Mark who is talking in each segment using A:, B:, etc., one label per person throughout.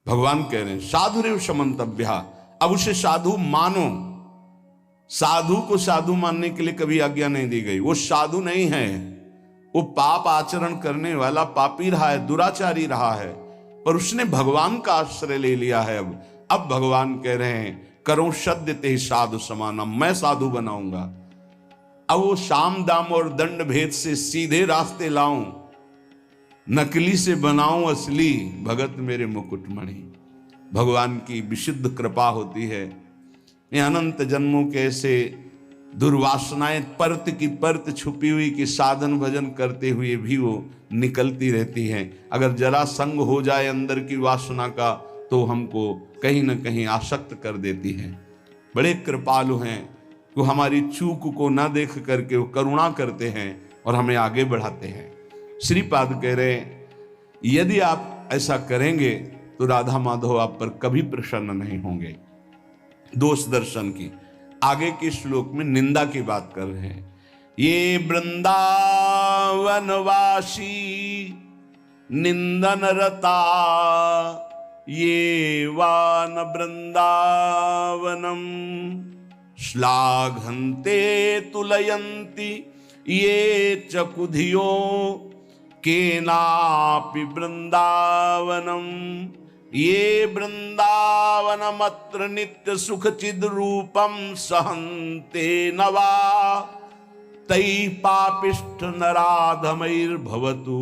A: भगवान कह रहे हैं साधुरेव समन्तव्या, अब उसे साधु मानो। साधु को साधु मानने के लिए कभी आज्ञा नहीं दी गई। वो साधु नहीं है, वो पाप आचरण करने वाला पापी रहा है, दुराचारी रहा है, पर उसने भगवान का आश्रय ले लिया है। अब भगवान कह रहे हैं करो सद्य ते साधु समानम, मैं साधु बनाऊंगा। अब वो साम दाम और दंड भेद से सीधे रास्ते लाऊं, नकली से बनाऊं असली, भगत मेरे मुकुटमणि। भगवान की विशुद्ध कृपा होती है। ये अनंत जन्मों के ऐसे दुर्वासनाएं परत की परत छुपी हुई कि साधन भजन करते हुए भी वो निकलती रहती हैं। अगर जरा संग हो जाए अंदर की वासना का तो हमको कहीं ना कहीं आसक्त कर देती है। बड़े कृपालु हैं, वो हमारी चूक को ना देख करके वो करुणा करते हैं और हमें आगे बढ़ाते हैं। श्रीपाद कह रहे हैं यदि आप ऐसा करेंगे तो राधा माधव आप पर कभी प्रसन्न नहीं होंगे। दोष दर्शन की आगे के श्लोक में निंदा की बात कर रहे हैं। ये वृंदावनवासी निंदन रता, ये वान वृंदावनम श्लाघन्ते तुलयन्ति, ये चकुधियो केनापि वृंदावनम, ये वृंदावनमत्र नित्य सुख चिद रूपम सहन्ते नवा, तै पापिष्ठ नराधमैर्भवतु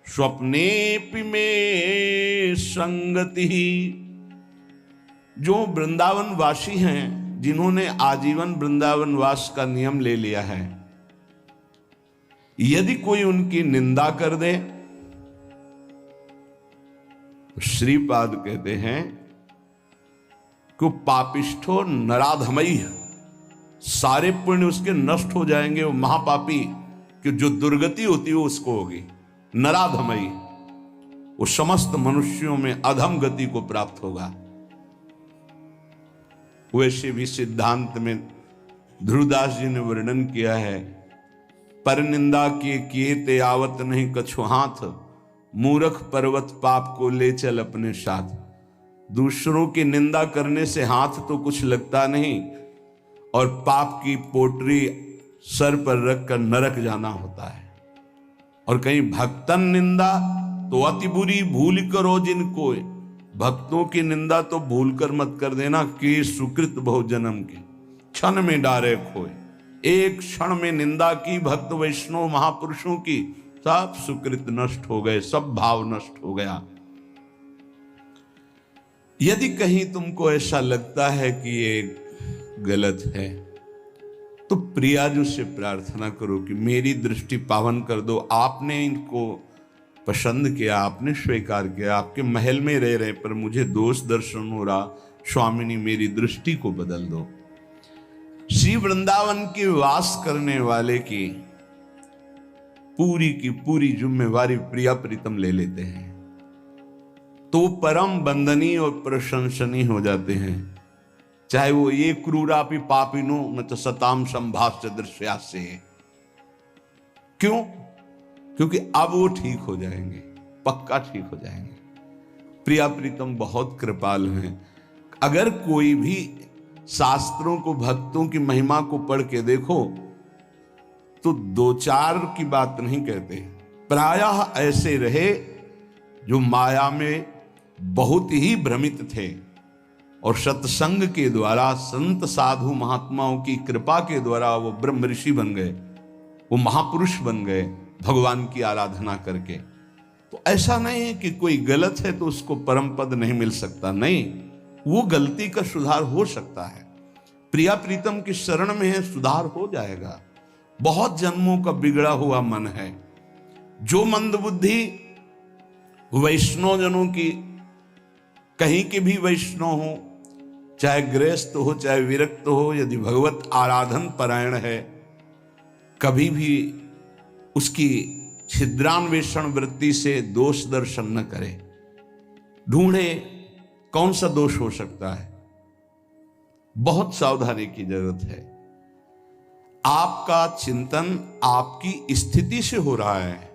A: स्वप्नेपि मे संगति। जो वृंदावन वासी हैं, जिन्होंने आजीवन वृंदावन वास का नियम ले लिया है, यदि कोई उनकी निंदा कर दे, श्रीपाद कहते हैं कि पापिष्ठो नराधमई, सारे पुण्य उसके नष्ट हो जाएंगे। वो महापापी कि जो दुर्गति होती है उसको होगी। नराधमई, वो समस्त मनुष्यों में अधम गति को प्राप्त होगा। वैसे भी सिद्धांत में ध्रुवदास जी ने वर्णन किया है, पर निंदा किए ते आवत नहीं कछु हाथ, मूर्ख पर्वत पाप को ले चल अपने साथ। दूसरों की निंदा करने से हाथ तो कुछ लगता नहीं, और पाप की पोटरी सर पर रखकर नरक जाना होता है। और कहीं भक्तन निंदा तो अति बुरी भूल करो जिनको, भक्तों की निंदा तो भूल कर मत कर देना कि सुकृत बहु जन्म के क्षण में डारे खोए। एक क्षण में निंदा की भक्त वैष्णव महापुरुषों की, सब सुकृत नष्ट हो गए, सब भाव नष्ट हो गया। यदि कहीं तुमको ऐसा लगता है कि ये गलत है तो प्रियाजू से प्रार्थना करो कि मेरी दृष्टि पावन कर दो। आपने इनको पसंद किया, आपने स्वीकार किया, आपके महल में रह रहे पर मुझे दोष दर्शन हो रहा, स्वामिनी मेरी दृष्टि को बदल दो। श्री वृंदावन के वास करने वाले की पूरी जिम्मेवारी प्रिया प्रीतम ले लेते हैं, तो परम बंदनीय और प्रशंसनीय हो जाते हैं। चाहे वो ये क्रूरापि पापिनो न तो सताम संभाष्य दृश्या से। क्यों? क्योंकि अब वो ठीक हो जाएंगे, पक्का ठीक हो जाएंगे। प्रिया प्रीतम बहुत कृपाल हैं। अगर कोई भी शास्त्रों को, भक्तों की महिमा को पढ़ के देखो तो दो चार की बात नहीं कहते, प्रायः ऐसे रहे जो माया में बहुत ही भ्रमित थे और सत्संग के द्वारा, संत साधु महात्माओं की कृपा के द्वारा वो ब्रह्म ऋषि बन गए, वो महापुरुष बन गए भगवान की आराधना करके। तो ऐसा नहीं है कि कोई गलत है तो उसको परम पद नहीं मिल सकता, नहीं, वो गलती का सुधार हो सकता है। प्रिया प्रीतम की शरण में है, सुधार हो जाएगा। बहुत जन्मों का बिगड़ा हुआ मन है। जो मंदबुद्धि वैष्णव जनों की, कहीं के भी वैष्णव हो, चाहे गृहस्थ हो चाहे विरक्त हो, यदि भगवत आराधन परायण है, कभी भी उसकी छिद्रान्वेषण वृत्ति से दोष दर्शन न करे। ढूंढे कौन सा दोष हो सकता है। बहुत सावधानी की जरूरत है। आपका चिंतन आपकी स्थिति से हो रहा है,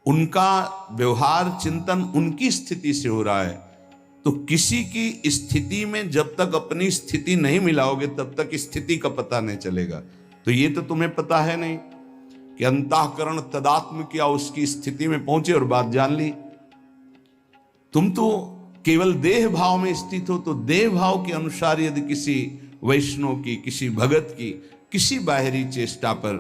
A: उनका व्यवहार चिंतन उनकी स्थिति से हो रहा है। तो किसी की स्थिति में जब तक अपनी स्थिति नहीं मिलाओगे तब तक स्थिति का पता नहीं चलेगा। तो ये तो तुम्हें पता है नहीं कि अंतःकरण तदात्म किया, उसकी स्थिति में पहुंचे और बात जान ली। तुम तो केवल देह भाव में स्थित हो, तो देह भाव के अनुसार यदि किसी वैष्णव की, किसी भगत की, किसी बाहरी चेष्टा पर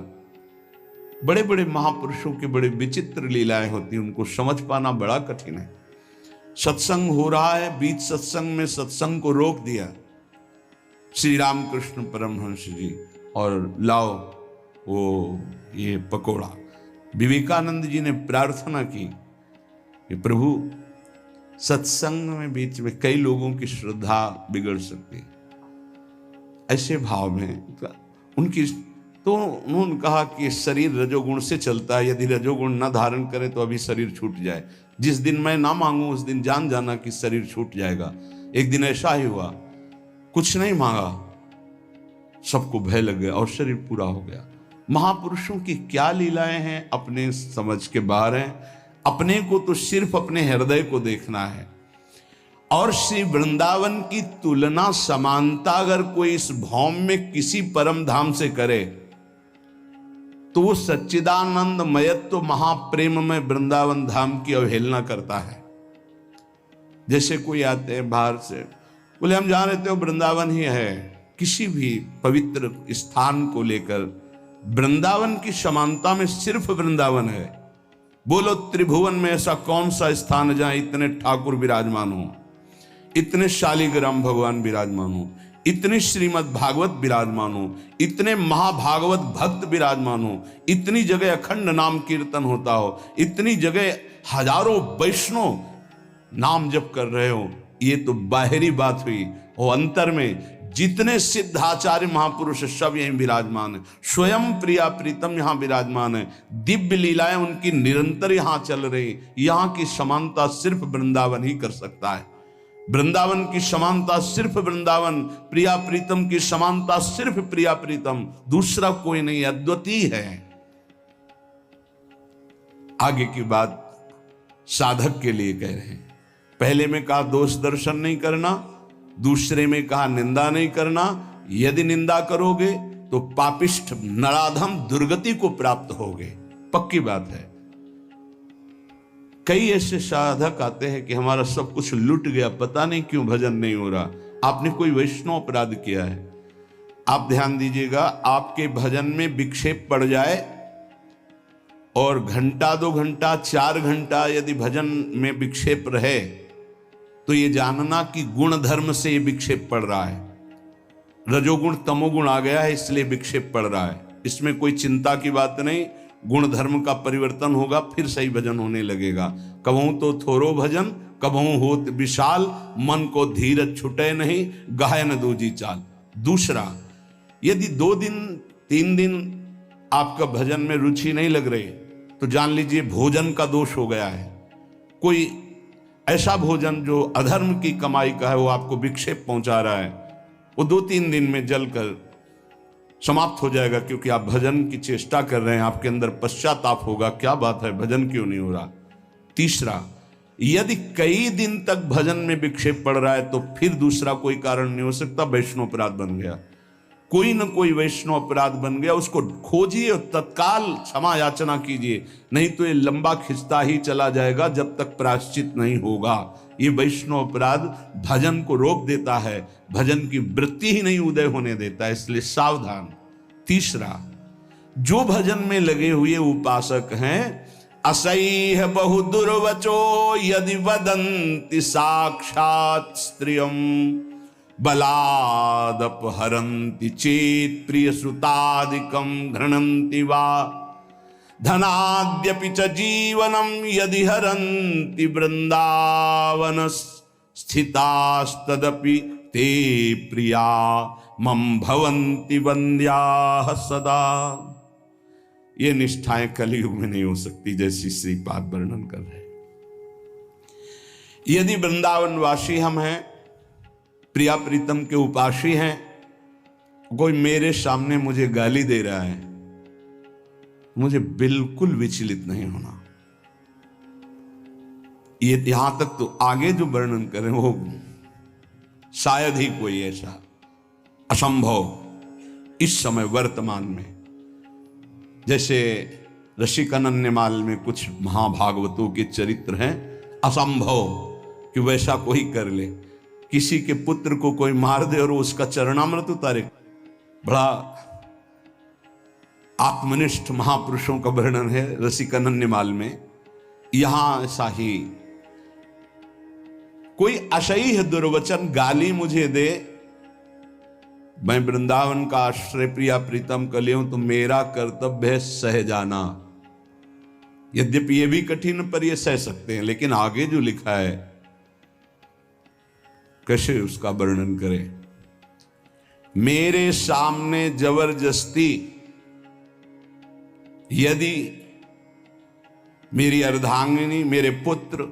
A: बड़े बड़े महापुरुषों की बड़े विचित्र लीलाएं होती हैं, उनको समझ पाना बड़ा कठिन है। सत्संग हो रहा है, बीच सत्संग में सत्संग को रोक दिया श्री रामकृष्ण परमहंस जी, और लाओ वो ये पकोड़ा। विवेकानंद जी ने प्रार्थना की कि प्रभु सत्संग में बीच में कई लोगों की श्रद्धा बिगड़ सकती है। ऐसे भाव में उनकी, तो उन्होंने कहा कि शरीर रजोगुण से चलता है, यदि रजोगुण न धारण करे तो अभी शरीर छूट जाए। जिस दिन मैं ना मांगू उस दिन जान जाना कि शरीर छूट जाएगा। एक दिन ऐसा ही हुआ, कुछ नहीं मांगा, सबको भय लग गया और शरीर पूरा हो गया। महापुरुषों की क्या लीलाएं हैं, अपने समझ के बाहर हैं। अपने को तो सिर्फ अपने हृदय को देखना है। और श्री वृंदावन की तुलना, समानता अगर कोई इस भौम में किसी परम धाम से करे तो वो सच्चिदानंद मयत्व महाप्रेम में वृंदावन धाम की अवहेलना करता है। जैसे कोई आते हैं बाहर से, बोले हम जान रहे थे वो वृंदावन ही है। किसी भी पवित्र स्थान को लेकर वृंदावन की समानता में सिर्फ वृंदावन है। बोलो त्रिभुवन में ऐसा कौन सा स्थान जहां इतने ठाकुर विराजमान हो, इतने शालिग्राम भगवान विराजमान हो, इतने श्रीमद् भागवत विराजमान हो, इतने महाभागवत भक्त विराजमान हो, इतनी जगह अखंड नाम कीर्तन होता हो, इतनी जगह हजारों वैष्णव नाम जप कर रहे हो। ये तो बाहरी बात हुई, और अंतर में जितने सिद्धाचार्य महापुरुष सब यहीं विराजमान है। स्वयं प्रिया प्रीतम यहाँ विराजमान है। दिव्य लीलाएं उनकी निरंतर यहाँ चल रही। यहाँ की समानता सिर्फ वृंदावन ही कर सकता है। वृंदावन की समानता सिर्फ वृंदावन, प्रिया प्रीतम की समानता सिर्फ प्रिया प्रीतम, दूसरा कोई नहीं, अद्वितीय है। आगे की बात साधक के लिए कह रहे हैं। पहले में कहा दोष दर्शन नहीं करना, दूसरे में कहा निंदा नहीं करना। यदि निंदा करोगे तो पापिष्ठ नराधम दुर्गति को प्राप्त होगे, पक्की बात है। कई ऐसे साधक आते हैं कि हमारा सब कुछ लुट गया, पता नहीं क्यों भजन नहीं हो रहा। आपने कोई वैष्णव अपराध किया है। आप ध्यान दीजिएगा, आपके भजन में विक्षेप पड़ जाए और घंटा 2 घंटा 4 घंटा यदि भजन में विक्षेप रहे तो ये जानना कि गुण धर्म से ये विक्षेप पड़ रहा है। रजोगुण तमोगुण आ गया है इसलिए विक्षेप पड़ रहा है। इसमें कोई चिंता की बात नहीं, गुण धर्म का परिवर्तन होगा, फिर सही भजन होने लगेगा। कबहू तो थोरो भजन, कबहू होत विशाल, मन को धीरज छुटे नहीं, गाय न दूजी चाल। दूसरा, यदि 2 दिन 3 दिन आपका भजन में रुचि नहीं लग रही तो जान लीजिए भोजन का दोष हो गया है। कोई ऐसा भोजन जो अधर्म की कमाई का है वो आपको विक्षेप पहुंचा रहा है, वो 2-3 दिन में जलकर समाप्त हो जाएगा, क्योंकि आप भजन की चेष्टा कर रहे हैं। आपके अंदर पश्चाताप होगा, क्या बात है, भजन क्यों नहीं हो रहा। तीसरा, यदि कई दिन तक भजन में विक्षेप पड़ रहा है तो फिर दूसरा कोई कारण नहीं हो सकता, वैष्णव अपराध बन गया। कोई न कोई वैष्णव अपराध बन गया, उसको खोजिए और तत्काल क्षमा याचना कीजिए, नहीं तो ये लंबा खिंचता ही चला जाएगा जब तक प्रायश्चित नहीं होगा। ये वैष्णव अपराध भजन को रोक देता है, भजन की वृत्ति ही नहीं उदय होने देता है, इसलिए सावधान। तीसरा, जो भजन में लगे हुए उपासक हैं, असह्य बहु दुर्वचो यदि वदन्ति साक्षात् स्त्रियम् बलादपहरन्ति चेत् प्रियसुतादिकं घृणन्ति वा धनाद्यपि च जीवनं यदि हरन्ति वृन्दावन स्थितास्तदपि ते प्रिया मम भवन्ति वन्द्याः सदा। ये निष्ठाएं कलयुग में नहीं हो सकती, जैसी श्रीपाद वर्णन कर रहे हैं। यदि वृंदावनवासी हम हैं, प्रिया प्रीतम के उपासी हैं, कोई मेरे सामने मुझे गाली दे रहा है, मुझे बिल्कुल विचलित नहीं होना। ये यहां तक तो आगे जो वर्णन करें वो शायद ही कोई ऐसा असंभव इस समय वर्तमान में, जैसे ऋषिक अनन्यमाल में कुछ महाभागवतों के चरित्र हैं, असंभव कि वैसा कोई कर ले। किसी के पुत्र को कोई मार दे और उसका चरणामृत उतारे। बड़ा आत्मनिष्ठ महापुरुषों का वर्णन है ऋषिक अनन्यमाल में। यहां ऐसा ही कोई असह्य दुर्वचन गाली मुझे दे, मैं वृंदावन का आश्रय प्रिया प्रीतम कर लियूं तो मेरा कर्तव्य है सह जाना। यद्यपि ये भी कठिन पर ये सह सकते हैं, लेकिन आगे जो लिखा है कैसे उसका वर्णन करें। मेरे सामने जबरदस्ती यदि मेरी अर्धांगिनी, मेरे पुत्र,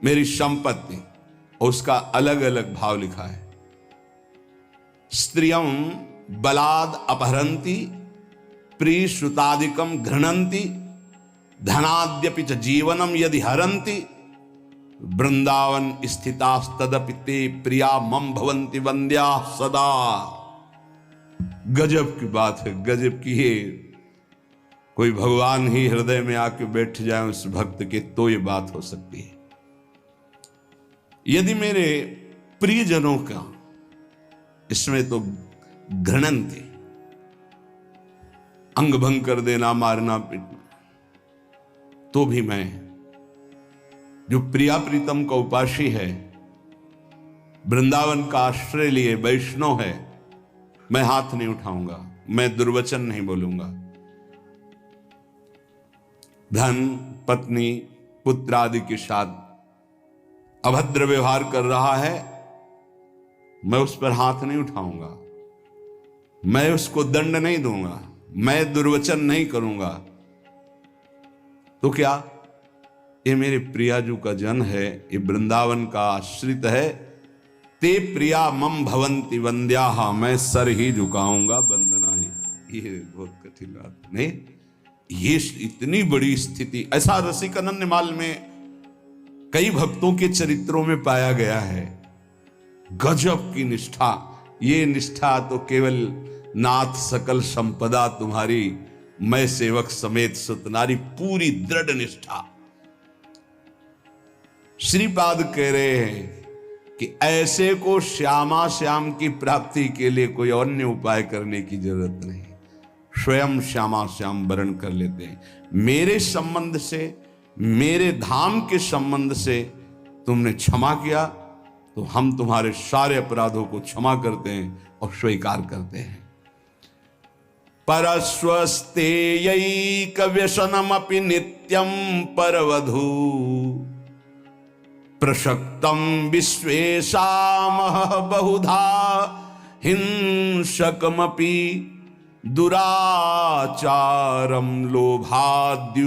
A: मेरी संपत्ति, उसका अलग अलग भाव लिखा है। स्त्रियं बलाद अपहरन्ति, प्रियश्रुतादिकं घृणन्ति, धनाद्यपि च जीवनम यदि हरन्ति, वृंदावन स्थितास्तदपि ते प्रिया मम भवन्ति वंद्या सदा। गजब की बात है, गजब की है। कोई भगवान ही हृदय में आके बैठ जाए उस भक्त के तो ये बात हो सकती है। यदि मेरे प्रियजनों का, इसमें तो घृणन थे, अंग भंग कर देना, मारना पीटना, तो भी मैं जो प्रिया प्रीतम का उपासी है, वृंदावन का आश्रय लिए वैष्णव है, मैं हाथ नहीं उठाऊंगा, मैं दुर्वचन नहीं बोलूंगा। धन, पत्नी, पुत्र आदि के साथ अभद्र व्यवहार कर रहा है, मैं उस पर हाथ नहीं उठाऊंगा, मैं उसको दंड नहीं दूंगा, मैं दुर्वचन नहीं करूंगा। तो क्या ये मेरे प्रियाजू का जन है, ये वृंदावन का आश्रित है। ते प्रिया मम भवंति वंद्याहा, मैं सर ही झुकाऊंगा, वंदना ही। ये बहुत कठिन बात नहीं, ये इतनी बड़ी स्थिति ऐसा रसिक अनन्यमाल में कई भक्तों के चरित्रों में पाया गया है। गजब की निष्ठा, ये निष्ठा तो केवल नाथ सकल संपदा तुम्हारी, मैं सेवक समेत सुतनारी, पूरी दृढ़ निष्ठा। श्रीपाद कह रहे हैं कि ऐसे को श्यामा श्याम की प्राप्ति के लिए कोई अन्य उपाय करने की जरूरत नहीं, स्वयं श्यामा श्याम वर्ण कर लेते हैं। मेरे संबंध से, मेरे धाम के संबंध से तुमने क्षमा किया तो हम तुम्हारे सारे अपराधों को क्षमा करते हैं और स्वीकार करते हैं। परस्वस्तेयैक व्यसनमपि नित्यं परवधू, प्रशक्तं विश्वेशामः बहुधा, हिंसकमपि दुराचारं लोभाद्युन्पहतमपि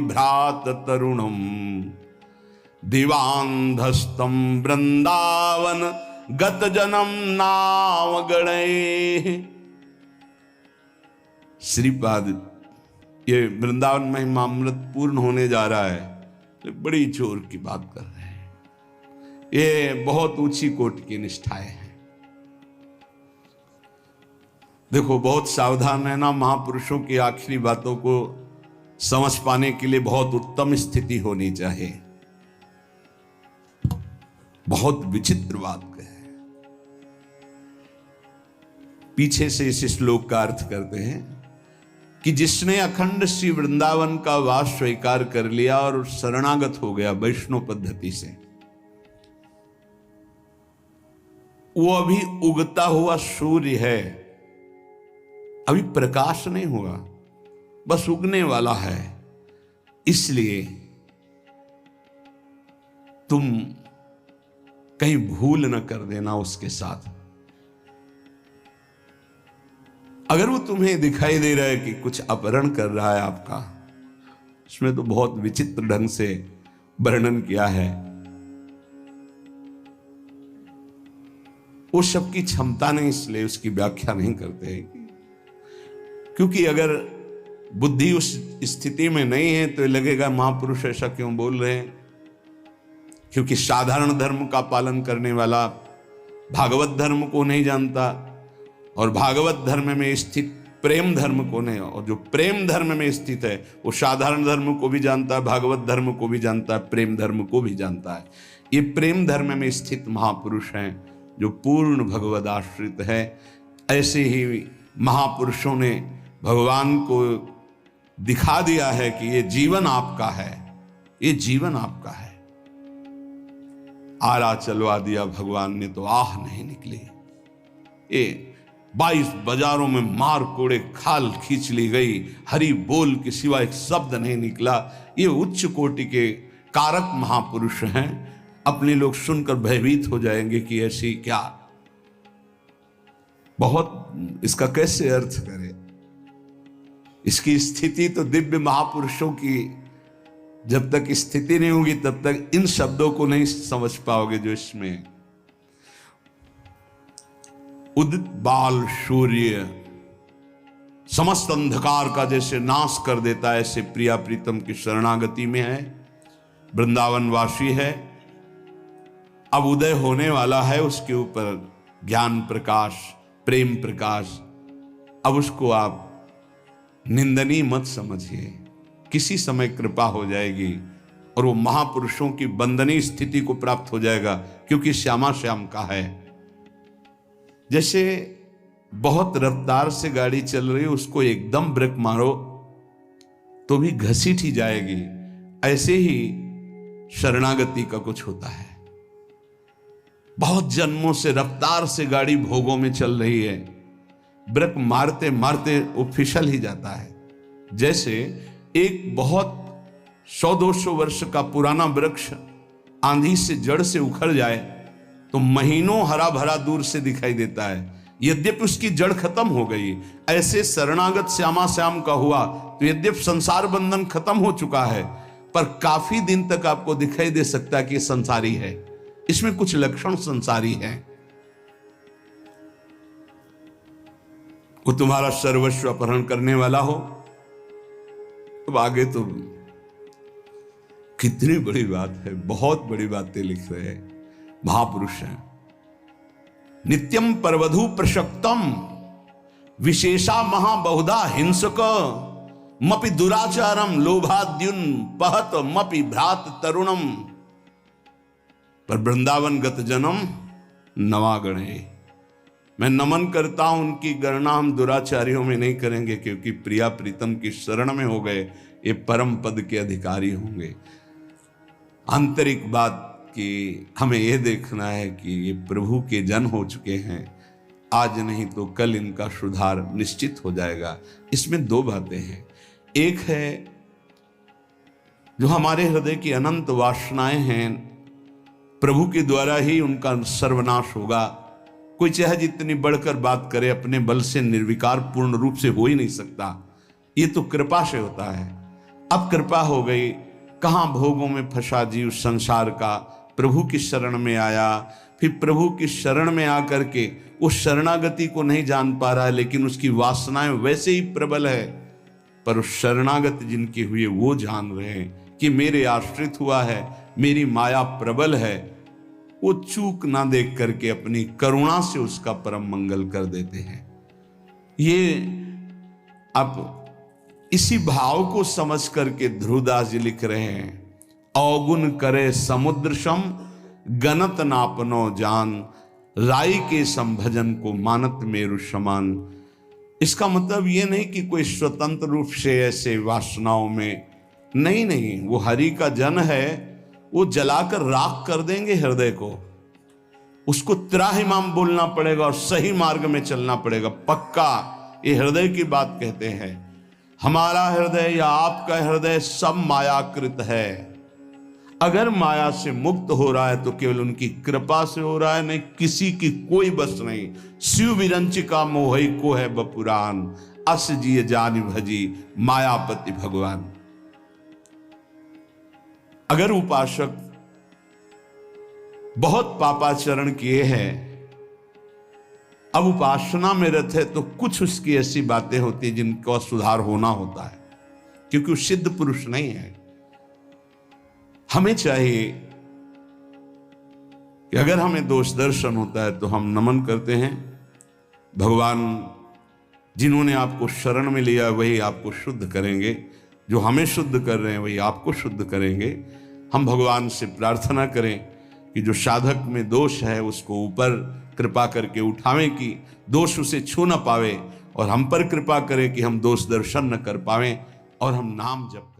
A: भ्रात तरुणं, दिवान्धस्तं वृंदावन गत जन्म नाम गणैः। श्रीपाद ये वृंदावन महिमामृत पूर्ण होने जा रहा है, तो बड़ी जोर की बात कर रहे हैं। ये बहुत ऊंची कोटि की निष्ठाएं हैं। देखो, बहुत सावधान रहना, महापुरुषों की आखिरी बातों को समझ पाने के लिए बहुत उत्तम स्थिति होनी चाहिए। बहुत विचित्र बात है। पीछे से इस श्लोक का अर्थ करते हैं कि जिसने अखंड श्री वृंदावन का वास स्वीकार कर लिया और शरणागत हो गया वैष्णव पद्धति से, वो अभी उगता हुआ सूर्य है, अभी प्रकाश नहीं हुआ, बस उगने वाला है। इसलिए तुम कहीं भूल न कर देना उसके साथ। अगर वो तुम्हें दिखाई दे रहा है कि कुछ अपहरण कर रहा है आपका, इसमें तो बहुत विचित्र ढंग से वर्णन किया है। वो सबकी क्षमता नहीं, इसलिए उसकी व्याख्या नहीं करते हैं। क्योंकि अगर बुद्धि उस स्थिति में नहीं है तो लगेगा महापुरुष ऐसा क्यों बोल रहे हैं, क्योंकि साधारण धर्म का पालन करने वाला भागवत धर्म को नहीं जानता, और भागवत धर्म में स्थित प्रेम धर्म को नहीं, और जो प्रेम धर्म में स्थित है वो साधारण धर्म को भी जानता है, भागवत धर्म को भी जानता है, प्रेम धर्म को भी जानता है। ये प्रेम धर्म में स्थित महापुरुष हैं जो पूर्ण भगवद आश्रित है। ऐसे ही महापुरुषों ने भगवान को दिखा दिया है कि ये जीवन आपका है, ये जीवन आपका है। आरा चलवा दिया भगवान ने तो आह नहीं निकली। ये 22 बाजारों में मार कोड़े खाल खींच ली गई, हरि बोल के सिवा एक शब्द नहीं निकला। ये उच्च कोटि के कारक महापुरुष हैं। अपने लोग सुनकर भयभीत हो जाएंगे कि ऐसी क्या, बहुत इसका कैसे अर्थ करें। इसकी स्थिति तो दिव्य महापुरुषों की जब तक स्थिति नहीं होगी तब तक इन शब्दों को नहीं समझ पाओगे जो इसमें। उदित बाल सूर्य समस्त अंधकार का जैसे नाश कर देता है, ऐसे प्रिया प्रीतम की शरणागति में है, वृंदावनवासी है। अब उदय होने वाला है उसके ऊपर ज्ञान प्रकाश, प्रेम प्रकाश। अब उसको आप निंदनीय मत समझिए, किसी समय कृपा हो जाएगी और वो महापुरुषों की वंदनीय स्थिति को प्राप्त हो जाएगा, क्योंकि श्यामा श्याम का है। जैसे बहुत रफ्तार से गाड़ी चल रही है, उसको एकदम ब्रेक मारो तो भी घसीट ही जाएगी। ऐसे ही शरणागति का कुछ होता है। बहुत जन्मों से रफ्तार से गाड़ी भोगों में चल रही है, ब्रेक मारते मारते वो फिसल ही जाता है। जैसे एक बहुत 100-200 वर्ष का पुराना वृक्ष आंधी से जड़ से उखड़ जाए तो महीनों हरा भरा दूर से दिखाई देता है, यद्यपि उसकी जड़ खत्म हो गई। ऐसे शरणागत श्यामा श्याम का हुआ तो यद्यपि संसार बंधन खत्म हो चुका है, पर काफी दिन तक आपको दिखाई दे सकता है कि संसारी है, इसमें कुछ लक्षण संसारी है। वो तुम्हारा सर्वस्व अपहरण करने वाला हो, अब आगे तो कितनी बड़ी बात है, बहुत बड़ी बातें लिख रहे हैं महापुरुष हैं। नित्यम परवधु प्रशक्तम विशेषा महाबहुधा हिंसक मपि दुराचारम लोभाद्युन पहत मपि भ्रात तरुणम। पर वृंदावन गत जन्म नवागणे। मैं नमन करता हूं, उनकी गणना हम दुराचारियों में नहीं करेंगे, क्योंकि प्रिया प्रीतम की शरण में हो गए, ये परम पद के अधिकारी होंगे। आंतरिक बात कि हमें यह देखना है कि ये प्रभु के जन हो चुके हैं, आज नहीं तो कल इनका सुधार निश्चित हो जाएगा। इसमें दो बातें हैं। एक है जो हमारे हृदय की अनंत वासनाएं हैं, प्रभु के द्वारा ही उनका सर्वनाश होगा। कोई चाहे जितनी बढ़कर बात करे, अपने बल से निर्विकार पूर्ण रूप से हो ही नहीं सकता। ये तो कृपा से होता है। अब कृपा हो गई, कहां भोगों में फंसा जीव संसार का, प्रभु की शरण में आया, फिर प्रभु की शरण में आकर के उस शरणागति को नहीं जान पा रहा है, लेकिन उसकी वासनाएं वैसे ही प्रबल है। पर उस शरणागत जिनके हुए वो जान रहे हैं कि मेरे आश्रित हुआ है, मेरी माया प्रबल है, वो चूक ना देख करके अपनी करुणा से उसका परम मंगल कर देते हैं। ये अब इसी भाव को समझ करके ध्रुवदास जी लिख रहे हैं, अवगुण करे समुद्र सम गनत नापनो जान, राई के संभजन को मानत मेरु समान। इसका मतलब ये नहीं कि कोई स्वतंत्र रूप से ऐसे वासनाओं में नहीं, वो हरि का जन है, वो जलाकर राख कर देंगे हृदय को। उसको त्राहिमाम बोलना पड़ेगा और सही मार्ग में चलना पड़ेगा, पक्का। ये हृदय की बात कहते हैं। हमारा हृदय या आपका हृदय सब मायाकृत है। अगर माया से मुक्त हो रहा है तो केवल उनकी कृपा से हो रहा है, नहीं किसी की कोई बस नहीं। शिव विरंचिका मोहई को है बपुरान, अस जिय जानि भजी मायापति भगवान। अगर उपासक बहुत पापाचरण किए हैं, अब उपासना में रत है, तो कुछ उसकी ऐसी बातें होती है जिनका सुधार होना होता है। क्योंकि वो सिद्ध पुरुष नहीं है। हमें चाहिए कि अगर हमें दोष दर्शन होता है तो हम नमन करते हैं, भगवान जिन्होंने आपको शरण में लिया वही आपको शुद्ध करेंगे, जो हमें शुद्ध कर रहे हैं वही आपको शुद्ध करेंगे। हम भगवान से प्रार्थना करें कि जो साधक में दोष है उसको ऊपर कृपा करके उठावें कि दोष उसे छू न पावे, और हम पर कृपा करें कि हम दोष दर्शन न कर पावें और हम नाम जप